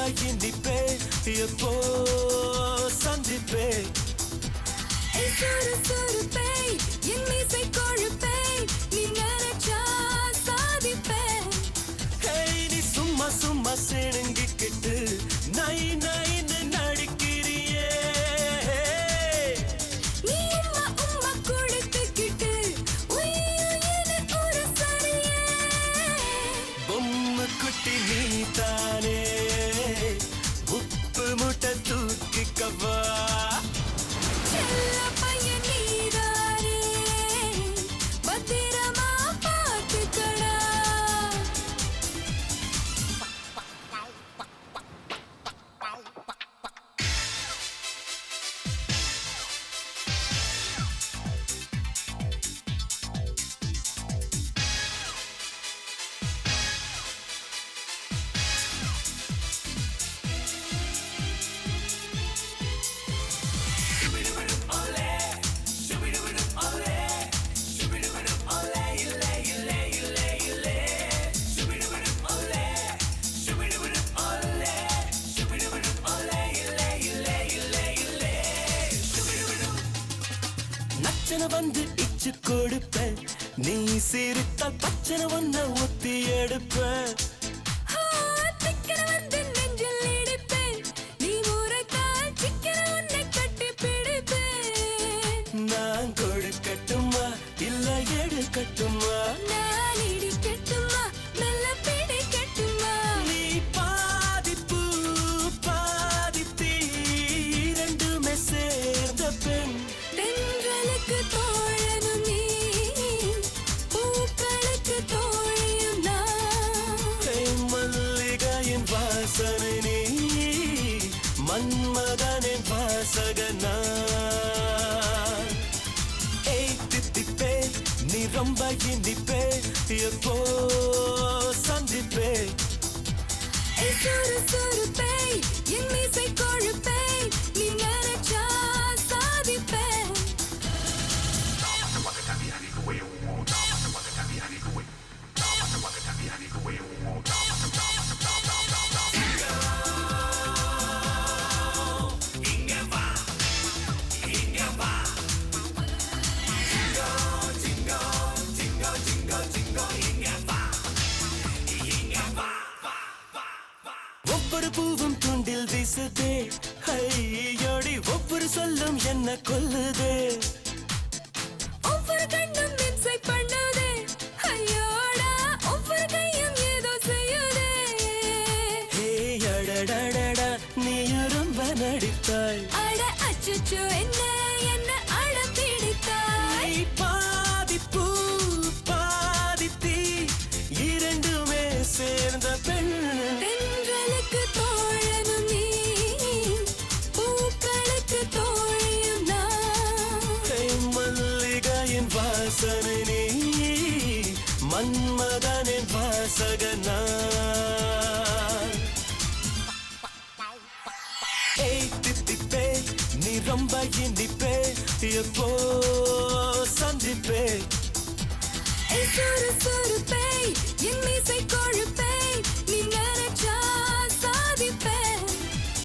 ரொம்ப இனிப்பே எப்போ சந்திப்பே சுறு சுறுப்பே என் மீசை கொழுப்பே நீ நினைச்சா சாதிப்பே நீ சும்மா சும்மா சிணுங்கிக்கிட்டு நை நைன்னு நடிக்கிறியே நீ உம்மா உம்மா கொடுத்துக்கிட்டு உயிர் ஒரு சரியே பொம்மை குட்டி நீ தானே உப்பு முட்டை தூக்கிக்கவா செல்ல பையன் நீதானே பத்திரமா பார்த்துக்கடா நச்சன வந்து இச்சு கொடுப்ப நீ சிரித்தால் பச்சனை ஒன்ன ஒத்தி எடுப்ப திக்கன வந்து நெஞ்சில் இடிப்பேன் நீ முறைத்தால் சிக்கன உன்னை கட்டி பிடிப்பேன் நான் கொடுக்கட்டுமா இல்ல எடுக்கட்டுமா நான் இடிக்கட்டுமா மெல்ல பிடிக்கட்டுமா நீ பாதிப்பு பாதித்தீ இரண்டுமே சேர்ந்த பெண் தென்றலுக்கு தோழனும் நீ பூக்களுக்கு தோழியும் நான் மல்லிகையின் வாசனை நீ மன்மதனின் வாசகனா தித்திப்பே நீ ரொம்ப இனிப்பே எப்போ சந்திப்பே சுறு சுறுப்பே என் மீசை கொழுப்பே நீ நினைச்சா சாதிப்பே ஒவ்வொரு பூவும் துண்டில் வீசுதே ஐயோடி ஒவ்வொரு சொல்லும் என்ன கொல்லுதே ஒவ்வொரு கண்ணும் இம்சை பண்ணுதே ஐயோடா ஒவ்வொரு கையும் ஏதோ செய்யுதே அடடடடா நீ ரொம்ப நடித்தாய் அட அச்சச்சோ என்ன அட பிடித்தாய் நீ பாதிப்பு பாதித்தீ இரண்டுமே சேர்ந்த பெண் தென்றலுக்கு தோழனும் நீ பூக்களுக்கு தோழியும் நான் மல்லிகையின் வாசனை நீ மன்மதனின் வாசகனா தித்திப்பே நீ ரொம்ப இனிப்பே எப்போ சந்திப்பே சுறு சுறு